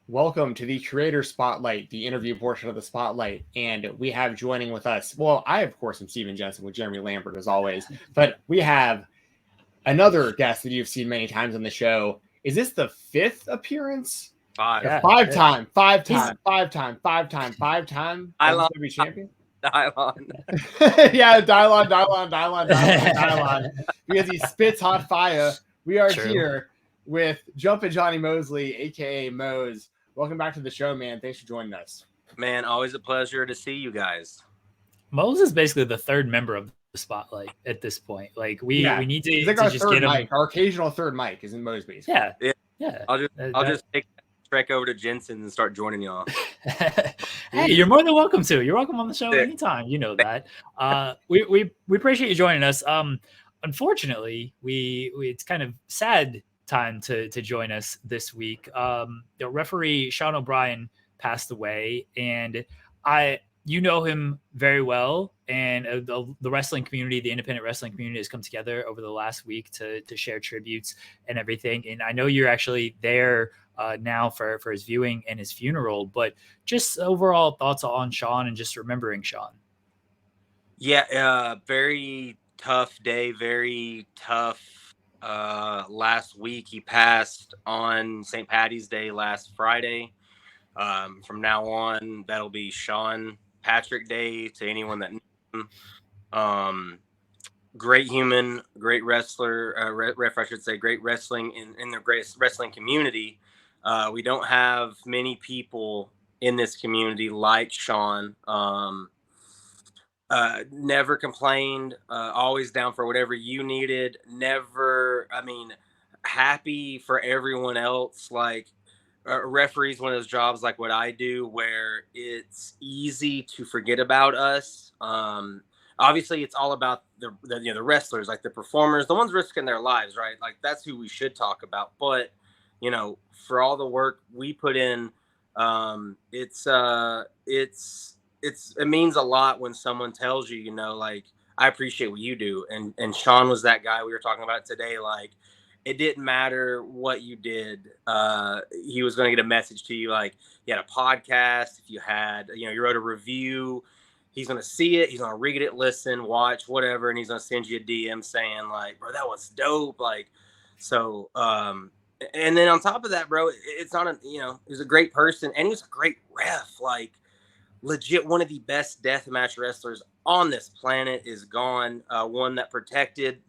Welcome to the Creator Spotlight, the interview portion of the Spotlight. And we have joining with us, well, I, of course, am Steven Jensen with Jeremy Lambert, as always, but we have another guest that you've seen many times on the show. Is this the fifth appearance? Five. Yeah, five-time WWE champion? Dylon. Yeah, Dylon. Because he spits hot fire. We are here with Jumpin' Johnny Mosley, a.k.a. Mose. Welcome back to the show, man. Thanks for joining us. Man, always a pleasure to see you guys. Mose is basically the third member of the Spotlight at this point. Like we need to, like to our just third get him. mic. Our occasional third mic is in Mose, basically. Yeah. I'll just take that trek over to Jensen and start joining y'all. Hey, you're more than welcome to. You're welcome on the show anytime. You know that. We appreciate you joining us. Unfortunately, it's kind of sad time to join us this week. The referee Sean O'Brien passed away, and you know him very well, and the wrestling community, the independent wrestling community, has come together over the last week to share tributes and everything. And I know you're actually there now for his viewing and his funeral, but just overall thoughts on Sean and just remembering Sean. Yeah, very tough day, very tough. Last week he passed on St. Patty's Day last Friday. From now on, that'll be Sean Patrick Day to anyone that knew him. Great human, great wrestler, ref, I should say, great wrestling in the great wrestling community. We don't have many people in this community like Sean. Never complained, always down for whatever you needed. Happy for everyone else. Like, referees, one of those jobs like what I do where it's easy to forget about us. Obviously it's all about the wrestlers, like the performers, the ones risking their lives, right? Like that's who we should talk about. But for all the work we put in, it means a lot when someone tells you, like, I appreciate what you do. And Sean was that guy we were talking about today. Like, it didn't matter what you did. He was going to get a message to you. Like, you had a podcast. If you had, you wrote a review, he's going to see it. He's going to read it, listen, watch, whatever. And he's going to send you a DM saying like, bro, that was dope. Like, so, and then on top of that, bro, it's not he was a great person and he was a great ref. Like, legit one of the best deathmatch wrestlers on this planet is gone. One that protected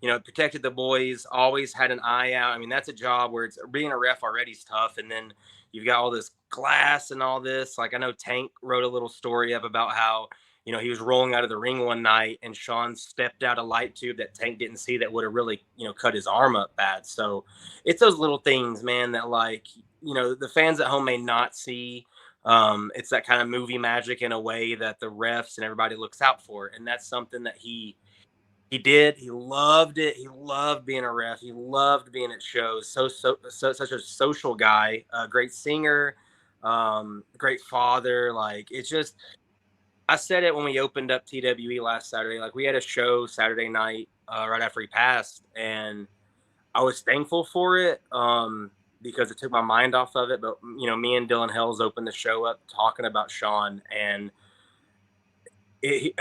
the boys, always had an eye out. I mean, that's a job where it's being a ref already is tough. And then you've got all this glass and all this. Like, I know Tank wrote a little story about how, he was rolling out of the ring one night and Sean stepped out a light tube that Tank didn't see that would have really, cut his arm up bad. So it's those little things, man, that like, the fans at home may not see. It's that kind of movie magic in a way that the refs and everybody looks out for. And that's something that he did. He loved it. He loved being a ref. He loved being at shows. Such a social guy, a great singer, great father. Like, it's just, I said it when we opened up TWE last Saturday. Like, we had a show Saturday night right after he passed, and I was thankful for it. Because it took my mind off of it. But, me and Dylan Hales opened the show up talking about Sean, and a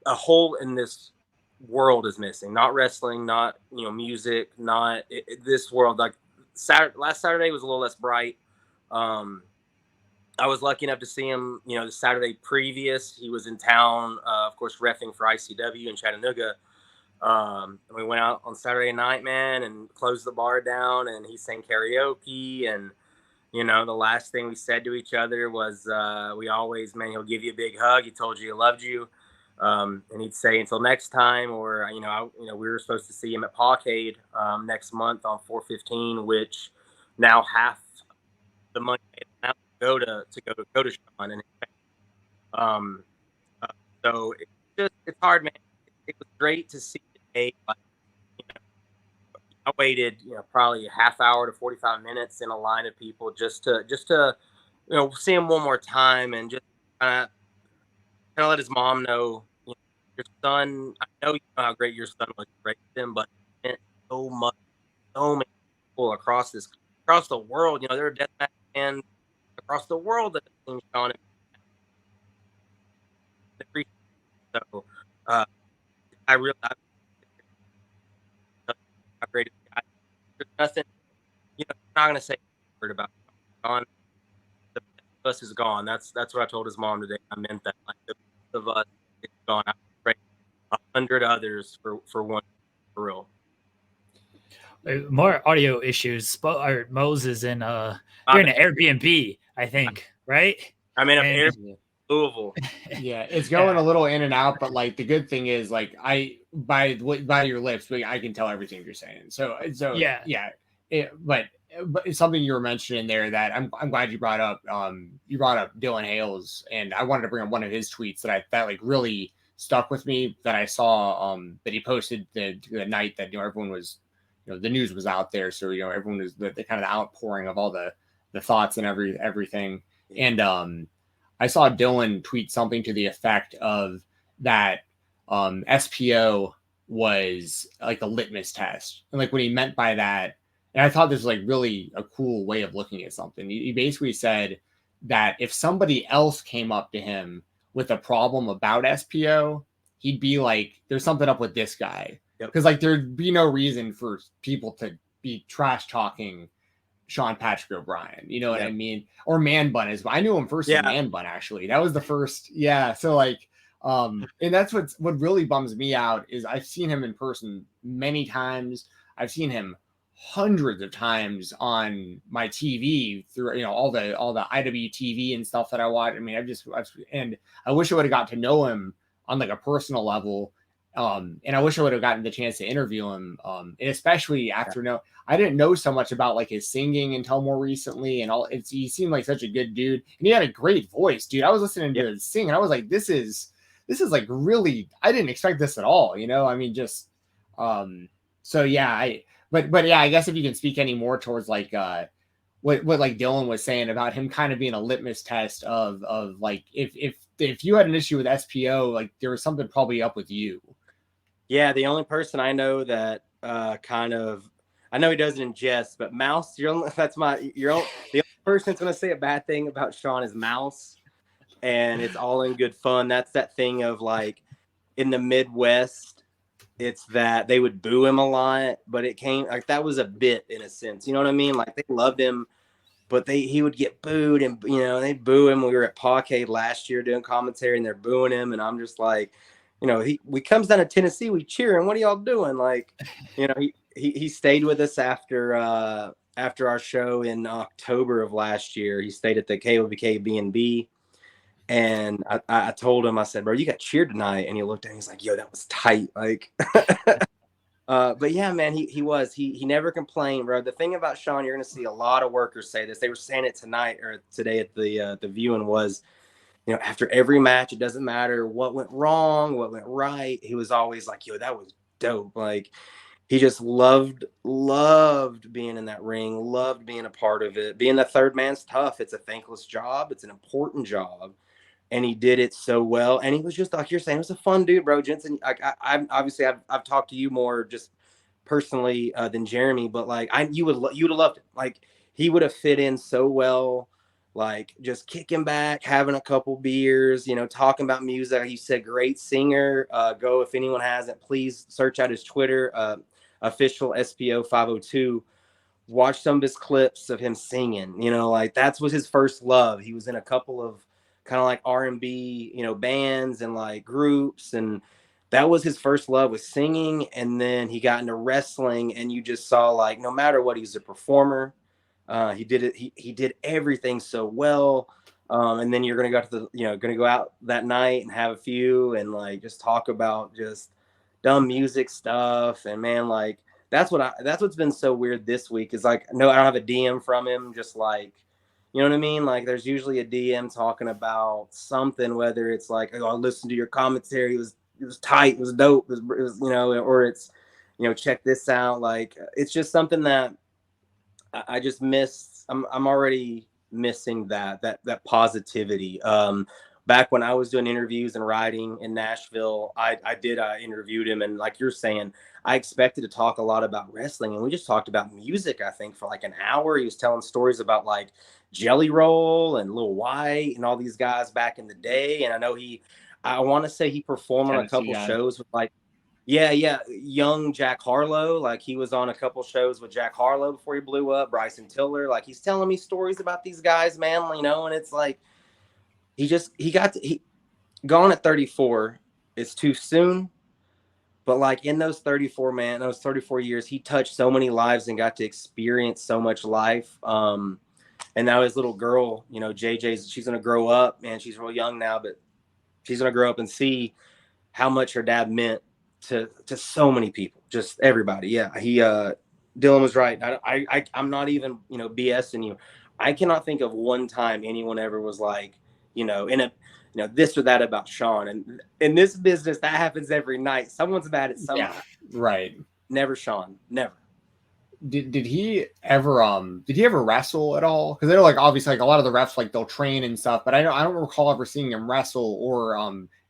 hole in this world is missing. Not wrestling, not, music, not this world. Like, last Saturday was a little less bright. I was lucky enough to see him, the Saturday previous. He was in town, of course, reffing for ICW in Chattanooga. And we went out on Saturday night, man, and closed the bar down, and he sang karaoke. And, the last thing we said to each other was, we always, man, he'll give you a big hug. He told you he loved you. And he'd say until next time, or, we were supposed to see him at Pawcade, next month on 4/15, which now half the money now go to Sean. And, so it's hard, man. It was great to see today. Like, I waited, probably a half hour to 45 minutes in a line of people just to see him one more time and just kind of let his mom know, your son. I know you know how great your son was to raise him, but it meant so much, so many people across the world. There are deathmatch and across the world that have seen Sean. So I really how great guy. There's nothing, I'm not gonna say a word about Sean. The best of us is gone. That's what I told his mom today. I meant that. Like, the best of us is gone. I would trade 100 others for one, for real. More audio issues. Mose is in you're in an Airbnb, I think, right? I'm in Louisville. Yeah, it's going a little in and out, but like the good thing is, like, by your lips, I can tell everything you're saying. So yeah. But it's something you were mentioning there that I'm glad you brought up. You brought up Dylan Hales, and I wanted to bring up one of his tweets that like really stuck with me, that I saw that he posted the night that everyone was, the news was out there, so everyone was the kind of the outpouring of all the thoughts and everything, and I saw Dylan tweet something to the effect of that SPO was like a litmus test. And like what he meant by that, and I thought this was like really a cool way of looking at something. He basically said that if somebody else came up to him with a problem about SPO, he'd be like, there's something up with this guy. Because like there'd be no reason for people to be trash talking Sean Patrick O'Brien, you know what I mean? Or Man Bun as well. I knew him first as Man Bun, actually. That was the first. Yeah. So like, and that's what really bums me out is I've seen him in person many times. I've seen him hundreds of times on my TV through, all the IWTV and stuff that I watch. I mean, and I wish I would have got to know him on like a personal level. And I wish I would have gotten the chance to interview him. And especially after I didn't know so much about like his singing until more recently, and he seemed like such a good dude, and he had a great voice, dude. I was listening to his sing, and I was like, this is like really, I didn't expect this at all. I mean, just, so yeah, but yeah, I guess if you can speak any more towards like, what like Dylan was saying about him kind of being a litmus test of like, if you had an issue with SPO, like there was something probably up with you. Yeah, the only person I know that I know he does it in jest, but Mouse, the only person that's going to say a bad thing about Sean is Mouse, and it's all in good fun. That's that thing of like in the Midwest, it's that they would boo him a lot, but it came like that was a bit in a sense. You know what I mean? Like they loved him, but he would get booed, and they'd boo him. We were at Pawcade last year doing commentary, and they're booing him, and I'm just like, we comes down to Tennessee, we cheer, and what are y'all doing? Like, he stayed with us after our show in October of last year. He stayed at the KOBK B&B, and I told him, I said, bro, you got cheered tonight, and he looked at me, he's like, yo, that was tight, like. But yeah, man, he never complained, bro. The thing about Sean, you're gonna see a lot of workers say this. They were saying it tonight or today at the viewing was, after every match, it doesn't matter what went wrong, what went right. He was always like, yo, that was dope. Like he just loved being in that ring, loved being a part of it. Being the third man's tough. It's a thankless job. It's an important job. And he did it so well. And he was just like you're saying, it was a fun dude, bro. Jensen, I've talked to you more just personally than Jeremy, but like you'd have loved it. Like he would have fit in so well, like just kicking back, having a couple beers, talking about music. He said, great singer. Go, if anyone hasn't, please search out his Twitter, official SPO 502. Watch some of his clips of him singing. Like that was his first love. He was in a couple of kind of like R&B, bands and like groups, and that was his first love, was singing. And then he got into wrestling, and you just saw like no matter what, he's a performer. He did it. He did everything so well. And then you're gonna go to gonna go out that night and have a few and like just talk about just dumb music stuff. And man, like that's what's been so weird this week is like, no, I don't have a DM from him. Just like, you know what I mean? Like there's usually a DM talking about something, whether it's like, oh, I listened to your commentary. It was tight. It was dope. It was or it's, check this out. Like, it's just something that I just miss. I'm already missing that positivity. back when I was doing interviews and writing in Nashville, I interviewed him, and like you're saying, I expected to talk a lot about wrestling, and we just talked about music, I think, for like an hour. He was telling stories about like Jelly Roll and Lil White and all these guys back in the day. And I know I want to say he performed on a couple shows with like, young Jack Harlow. Like he was on a couple shows with Jack Harlow before he blew up, Bryson Tiller. Like he's telling me stories about these guys, man, you know, and it's like, he gone at 34. It's too soon. But like in those 34 years, he touched so many lives and got to experience so much life. And now his little girl, you know, she's going to grow up, man. She's real young now, but she's going to grow up and see how much her dad meant to so many people, just everybody. Yeah. Dylan was right. I'm not even, you know, BSing you. I cannot think of one time anyone ever was like, you know, this or that about Sean. And in this business, that happens every night. Someone's mad at someone. Yeah, right. Never Sean. Never. Did he ever wrestle at all? Because they're like, obviously, like a lot of the refs, like they'll train and stuff, but I don't recall ever seeing him wrestle. Or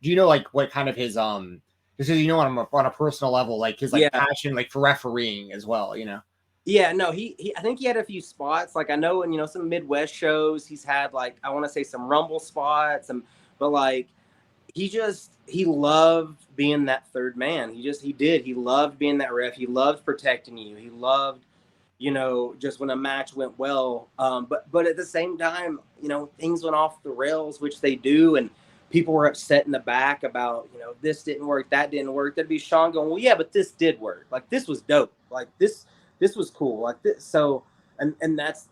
do you know like what kind of his just you know, on a personal level, like his like passion like for refereeing as well, you know? Yeah, no, he I think he had a few spots. Like I know in, you know, some Midwest shows he's had like, I want to say some Rumble spots, but like he loved being that third man. He loved being that ref. He loved protecting you. He loved, you know, just when a match went well. But at the same time, you know, things went off the rails, which they do, and people were upset in the back about, you know, this didn't work, that didn't work. There'd be Sean going, well, yeah, but this did work. Like this was dope. Like this was cool. Like this. So, and that's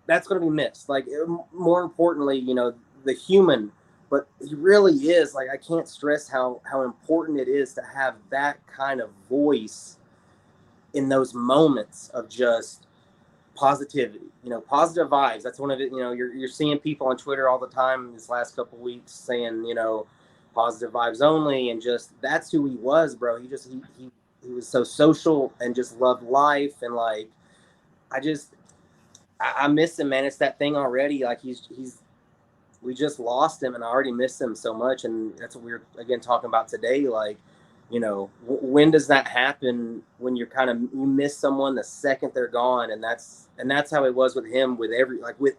going to be missed. Like more importantly, you know, the human, but he really is, like, I can't stress how important it is to have that kind of voice in those moments of just positivity, you know, positive vibes. That's one of it. You know, you're seeing people on Twitter all the time this last couple of weeks saying, you know, positive vibes only. And just, that's who he was, bro. He was so social and just loved life. And like, I miss him, man. It's that thing already. Like we just lost him, and I already miss him so much. And that's what we were, again, talking about today. Like, you know, when does that happen when you miss someone the second they're gone? And that's how it was with him, with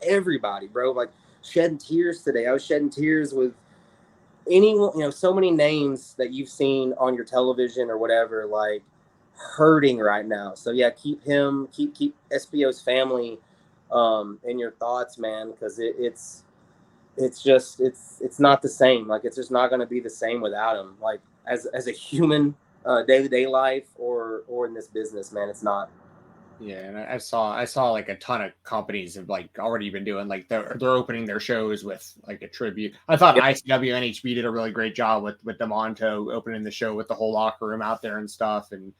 everybody, bro. Like shedding tears today. I was shedding tears with anyone, you know, so many names that you've seen on your television or whatever, like hurting right now. So yeah, keep SPO's family in your thoughts, man, because it's not the same. Like it's just not going to be the same without him. Like as a human, day-to-day life or in this business, man, it's not. Yeah, and I saw like a ton of companies have like already been doing like they're opening their shows with like a tribute. I thought ICW NHB did a really great job with Demonto opening the show with the whole locker room out there and stuff, and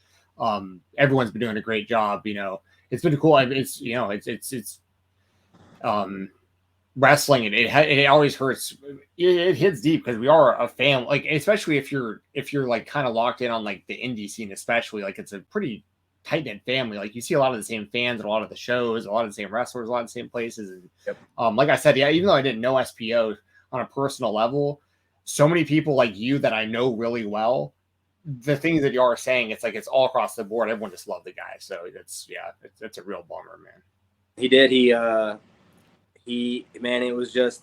everyone's been doing a great job. You know, it's been cool. It's, you know, it's wrestling, it always hurts. It hits deep because we are a fan, like especially if you're like kind of locked in on like the indie scene, especially like it's a pretty tight knit family. Like you see a lot of the same fans at a lot of the shows, a lot of the same wrestlers, a lot of the same places. And like I said, yeah, even though I didn't know SPO on a personal level, so many people like you that I know really well, the things that you are saying, it's like it's all across the board. Everyone just loved the guy. So it's a real bummer, man. He did. Man, it was just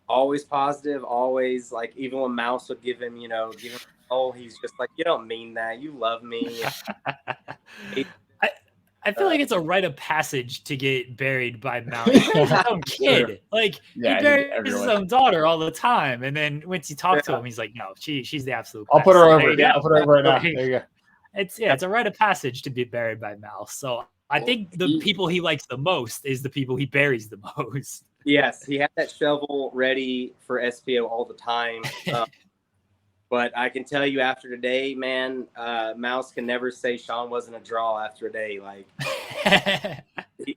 always positive, always like, even when Mouse would give him, oh, he's just like, you don't mean that, you love me. I feel like it's a rite of passage to get buried by Mouse. He's his own kid. Like he buries his own daughter all the time, and then once you talk to him, he's like, no, she's the absolute best. I'll put her over. Yeah, I'll put her over right now. There you go. It's a rite of passage to be buried by Mouse. So I think the people he likes the most is the people he buries the most. Yes, he had that shovel ready for SPO all the time. But I can tell you, after today, man, Mouse can never say Sean wasn't a draw after a day. Like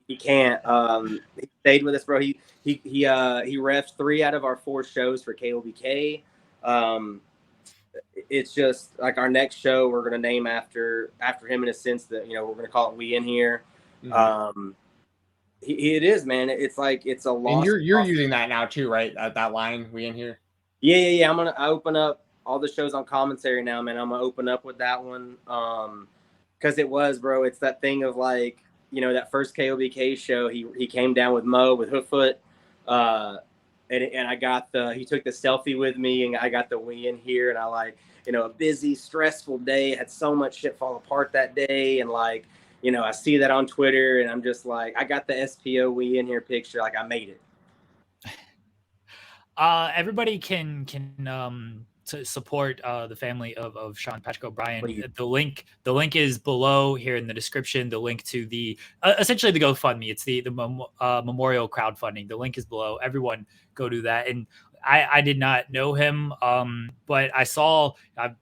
he can't. He stayed with us, bro. He refed 3 out of our 4 shows for KOBK. It's just like our next show we're gonna name after him, in a sense that, we're gonna call it We In Here. Mm-hmm. It is, man. It's like it's a lost. And you're using that now too, right? That line, We In Here. Yeah. I open up all the shows on commentary now, man. I'm gonna open up with that one. Because it was, bro. It's that thing of like, that first KOBK show. He came down with Mo with Hooffoot, and I got he took the selfie with me, and I got the win here, and I like, a busy, stressful day. Had so much shit fall apart that day, and like, I see that on Twitter, and I'm just like, I got the SPO win here picture. Like, I made it. Everybody can to support the family of Sean Patrick O'Brien. The link is below here in the description. The link to the essentially the GoFundMe. It's the memorial crowdfunding. The link is below. Everyone go do that. And I did not know him, but I saw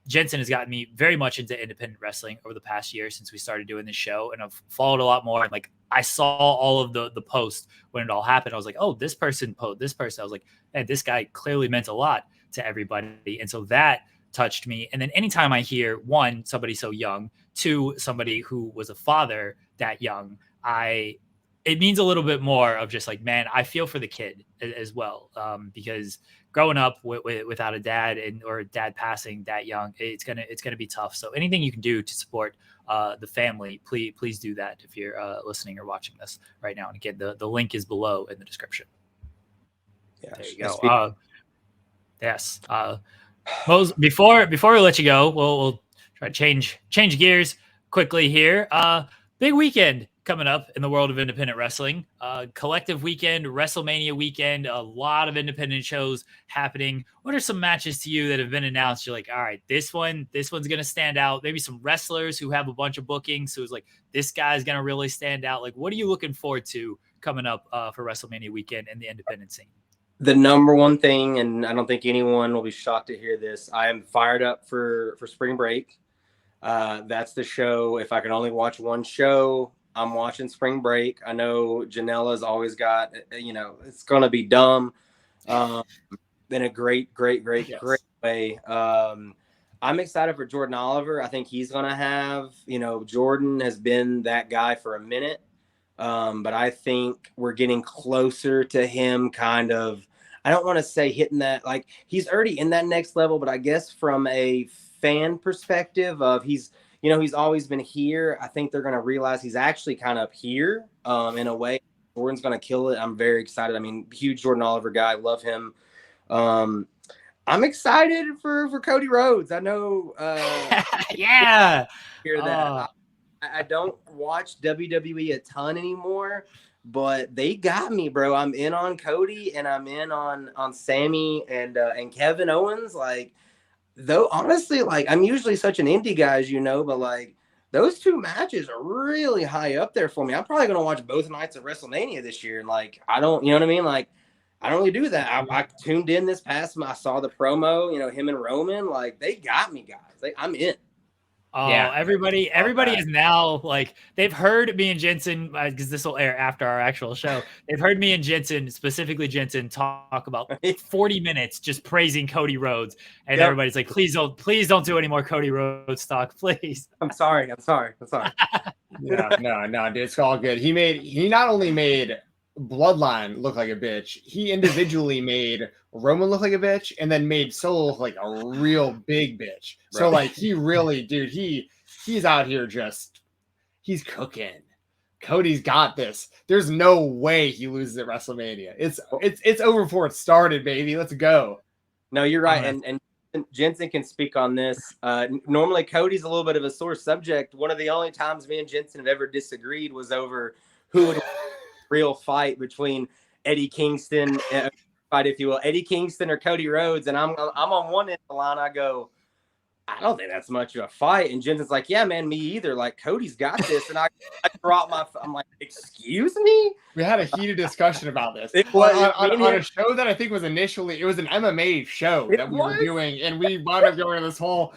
Jensen has gotten me very much into independent wrestling over the past year since we started doing this show, and I've followed a lot more. And like, I saw all of the posts when it all happened. I was like, oh, this person posted this person. I was like, and this guy clearly meant a lot to everybody. And so that touched me. And then anytime I hear, one, somebody so young, two, somebody who was a father that young, it means a little bit more of just like, man, I feel for the kid as well. Because growing up without a dad or a dad passing that young, it's gonna be tough. So anything you can do to support the family, please do that if you're listening or watching this right now. And again, the link is below in the description. Yeah, there you go. Yes. Mose, before we let you go, we'll try to change gears quickly here. Big weekend coming up in the world of independent wrestling. Collective weekend, WrestleMania weekend, a lot of independent shows happening. What are some matches to you that have been announced? You're like, all right, this one's going to stand out. Maybe some wrestlers who have a bunch of bookings. So it's like, this guy's going to really stand out. Like, what are you looking forward to coming up for WrestleMania weekend in the independent scene? The number one thing, and I don't think anyone will be shocked to hear this, I am fired up for spring break. That's the show. If I can only watch one show, I'm watching spring break. I know Janela's always got, it's going to be dumb in a great way. I'm excited for Jordan Oliver. I think he's going to have, Jordan has been that guy for a minute. But I think we're getting closer to him kind of, I don't want to say hitting that, like he's already in that next level, but I guess from a fan perspective of he's always been here. I think they're going to realize he's actually kind of here in a way. Jordan's going to kill it. I'm very excited. I mean, huge Jordan Oliver guy. Love him. I'm excited for Cody Rhodes. I know. Yeah. Hear that. I don't watch WWE a ton anymore, but they got me, bro. I'm in on Cody and I'm in on Sammy and Kevin Owens. Like, though, honestly, like I'm usually such an indie guy, as you know, but like those two matches are really high up there for me. I'm probably gonna watch both nights of WrestleMania this year, and like I don't, you know what I mean? Like I don't really do that. I tuned in this past. I saw the promo. Him and Roman. Like they got me, guys. I'm in. Oh, yeah. Everybody is now like they've heard me and Jensen, because this will air after our actual show. They've heard me and Jensen, specifically Jensen, talk about 40 minutes just praising Cody Rhodes, and everybody's like, please don't do any more Cody Rhodes talk, please. I'm sorry. No, dude, it's all good. He not only made Bloodline look like a bitch, he individually made Roman look like a bitch, and then made Solo look like a real big bitch. Right. So like he really, dude, he's out here he's cooking. Cody's got this. There's no way he loses at WrestleMania. It's over before it started, baby. Let's go. No, you're right, and Jensen can speak on this. Normally Cody's a little bit of a sore subject. One of the only times me and Jensen have ever disagreed was over who would real fight between Eddie Kingston, fight if you will, Eddie Kingston or Cody Rhodes, and I'm on one end of the line. I go, I don't think that's much of a fight, and Jensen's like, yeah, man, me either. Like Cody's got this, and I dropped I'm like, excuse me. We had a heated discussion about this. It was on a show that I think was initially, it was an MMA show that we were doing, and we wound up going this whole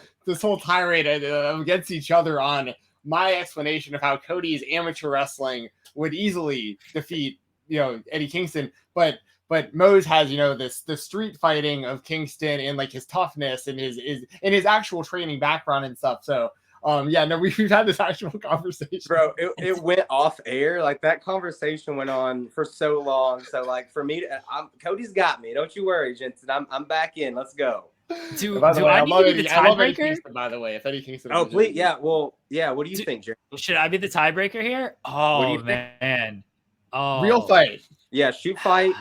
tirade against each other on my explanation of how Cody's amateur wrestling would easily defeat, Eddie Kingston, but Mose has, the street fighting of Kingston and like his toughness and his actual training background and stuff. So Yeah, no, we've had this actual conversation, bro. It went off air. Like that conversation went on for so long. So like for me, Cody's got me. Don't you worry, Jensen. I'm back in. Let's go. By the way, I need to be the I love Eddie tiebreaker? Kingston, by the way. If Eddie Kingston, Oh please, yeah. Well, yeah. What do you think, Jeremy? Should I be the tiebreaker here? What do Oh you think? man. Oh, real fight. Yeah, shoot fight.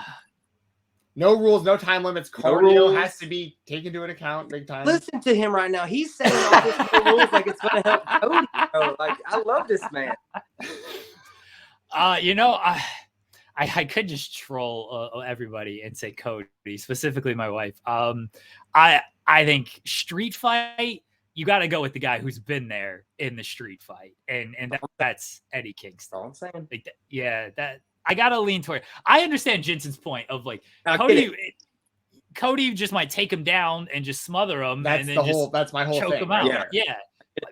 No rules, no time limits. No Cardio rules. has to be taken into account big time. Listen to him right now. He's saying all this no rules like it's going to help Cody. Bro. Like I love this man. You know, I could just troll everybody and say Cody, specifically my wife. I think street fight, you got to go with the guy who's been there in the street fight, and that's Eddie Kingston. All I'm saying. Like that I got to lean toward. I understand Jensen's point of like Now, Cody just might take him down and just smother him. That's and then the whole. That's my whole choke thing. him out. Yeah. Yeah.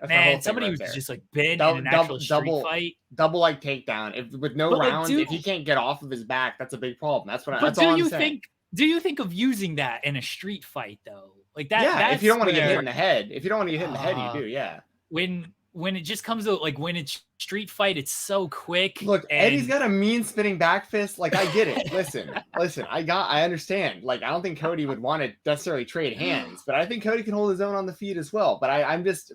That's my whole Man, thing somebody right who's there. just like been Double- in an actual double- street fight. Double like takedown. If with no But, like, rounds, dude- if he can't get off of his back, that's a big problem. That's what. But That's all I'm saying. do you think of using that in a street fight though? Like that? Yeah, that's if you don't want to get hit where- in the head, if you don't want to get hit in the head, you do. Yeah. when it just comes to like when it's street fight, it's so quick. Look, and Eddie's got a mean spinning back fist. Like I get it. Listen. I understand. Like I don't think Cody would want to necessarily trade hands, but I think Cody can hold his own on the feet as well. But I'm this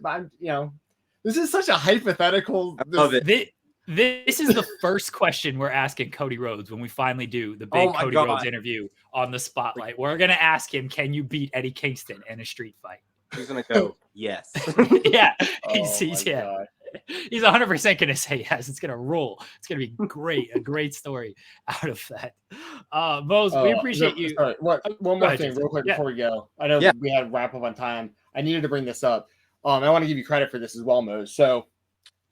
is such a hypothetical. I love it. This is the first question we're asking Cody Rhodes when we finally do the big Oh my Cody God. Rhodes interview on the spotlight. We're gonna ask him, can you beat Eddie Kingston in a street fight? He's gonna go yes. Yeah, Oh, he's my God. He's 100% gonna say yes. It's gonna roll. It's gonna be great. A great story out of that. Mose, we appreciate you. Sorry, one more ahead, thing, Jason. real quick Yeah. before we go. I know Yeah. we had to wrap up on time. I needed to bring this up. I want to give you credit for this as well, Mose. So,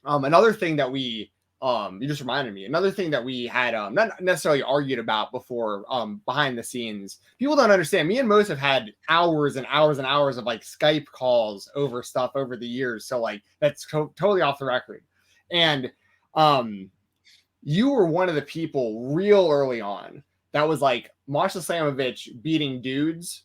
another thing that we you just reminded me. Another thing that we had not necessarily argued about before behind the scenes. People don't understand. Me and Mose have had hours and hours and hours of like Skype calls over stuff over the years. So like that's totally off the record. And you were one of the people real early on that was like Masha Slamovich beating dudes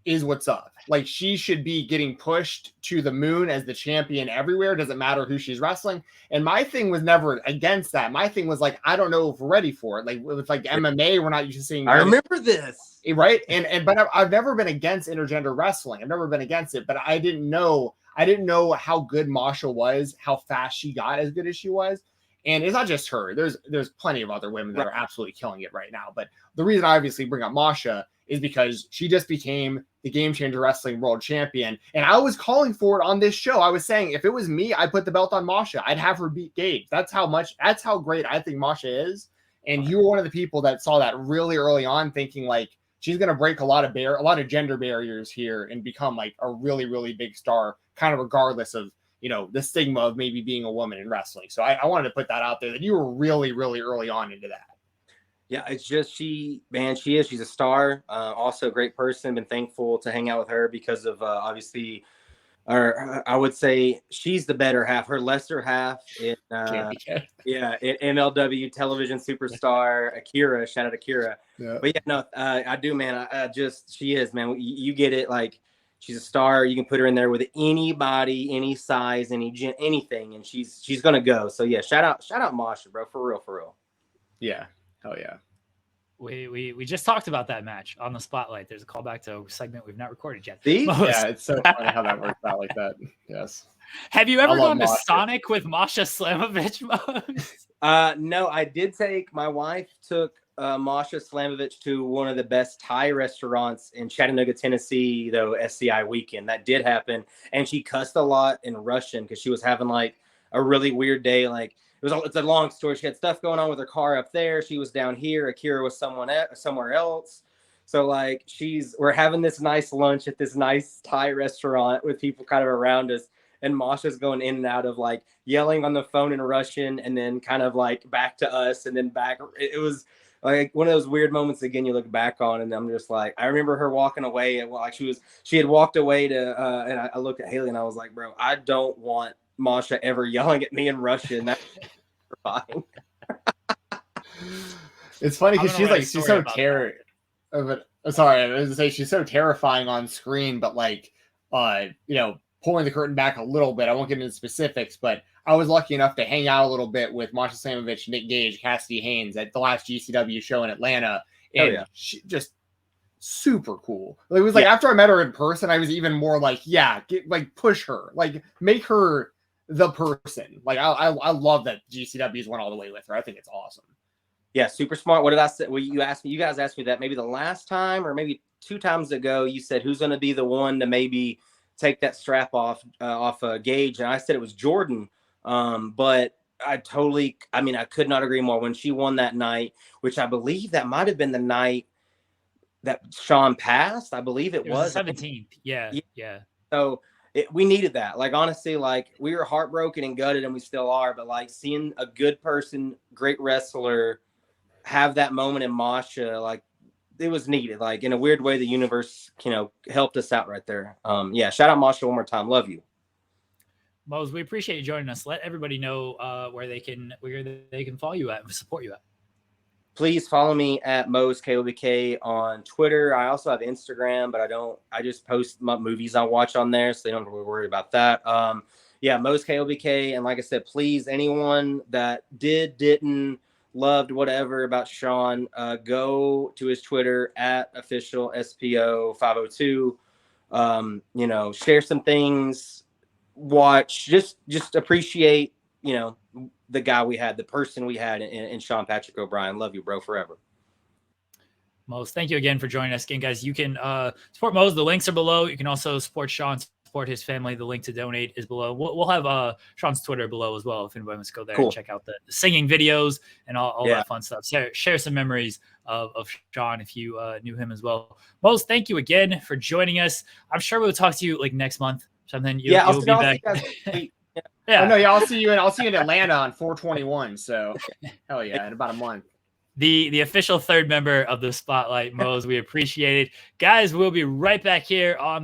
is what's up. Like she should be getting pushed to the moon as the champion everywhere. Doesn't matter who she's wrestling. And my thing was never against that. My thing was like, I don't know if we're ready for it. Like with like MMA, we're not used to seeing. I remember this. Right. But I've never been against intergender wrestling. I've never been against it, but I didn't know how good Masha was, how fast she got as good as she was. And it's not just her. There's plenty of other women that are absolutely killing it right now. But the reason I obviously bring up Masha is because she just became the Game Changer Wrestling World Champion. And I was calling for it on this show. I was saying, if it was me, I'd put the belt on Masha. I'd have her beat Gage. That's how great I think Masha is. And you were one of the people that saw that really early on, thinking like, she's going to break a lot of gender barriers here and become like a really, really big star, kind of regardless of, the stigma of maybe being a woman in wrestling. So I wanted to put that out there that you were really, really early on into that. Yeah, it's just she's a star. Also a great person. Been thankful to hang out with her because of obviously, or I would say she's the better half. Her lesser half in MLW television superstar Akira. Shout out Akira. Yeah. But yeah, no, I do, man. She is, man. You get it. Like she's a star. You can put her in there with anybody, any size, anything, and she's gonna go. So yeah, shout out Masha, bro, for real. Yeah. Hell yeah. We just talked about that match on the spotlight. There's a callback to a segment we've not recorded yet. Yeah, it's so funny how that works out like that. Yes. Have you ever gone to Sonic with Masha Slamovich? No, I did take my wife took Masha Slamovich to one of the best Thai restaurants in Chattanooga, Tennessee, though SCI weekend. That did happen. And she cussed a lot in Russian because she was having like a really weird day. Like it's a long story. She had stuff going on with her car up there. She was down here. Akira was somewhere else. So like we're having this nice lunch at this nice Thai restaurant with people kind of around us. And Masha's going in and out of like yelling on the phone in Russian and then kind of like back to us and then back. It was like one of those weird moments again you look back on, and I'm just like, I remember her walking away and like she had walked away to and I looked at Haley and I was like, bro, I don't want Masha ever yelling at me in Russian. That's fine. It's funny because she's so terrible. Sorry, I was gonna say she's so terrifying on screen, but like pulling the curtain back a little bit. I won't get into specifics, but I was lucky enough to hang out a little bit with Masha Slamovich, Nick Gage, Cassidy Haynes at the last GCW show in Atlanta. And she just super cool. It was like after I met her in person, I was even more like, push her, like make her the person. Like I love that GCW's went all the way with her. I think it's awesome. Yeah, super smart. What did I say? Well, you guys asked me that maybe the last time or maybe 2 times ago. You said who's going to be the one to maybe take that strap off Gage, and I said it was Jordan. But I could not agree more. When she won that night, which I believe that might have been the night that Sean passed. I believe it was 17th. Yeah. So we needed that. Like, honestly, like we were heartbroken and gutted, and we still are. But like seeing a good person, great wrestler, have that moment in Masha, like it was needed. Like in a weird way, the universe, helped us out right there. Shout out Masha one more time. Love you. Mose, we appreciate you joining us. Let everybody know where they can follow you at and support you at. Please follow me at Mose KOBK on Twitter. I also have Instagram, but I just post my movies I watch on there, so they don't have to worry about that. Mose KOBK. And like I said, please, anyone that didn't, loved, whatever about Sean, go to his Twitter at official SPO 502. Share some things, watch, just appreciate, the guy we had, the person we had in Sean Patrick O'Brien. Love you, bro, forever. Mose, thank you again for joining us. Again, guys, you can support Mose. The links are below. You can also support Sean, support his family. The link to donate is below. We'll have Sean's Twitter below as well if anybody wants to go there and check out the singing videos and all that fun stuff. Share some memories of Sean if you knew him as well. Mose, thank you again for joining us. I'm sure we'll talk to you like next month or something. You'll be back. I'll see you in Atlanta on 4/21. So hell yeah, in about a month. The official third member of the Spotlight, Mose. We appreciate it. Guys, we'll be right back here on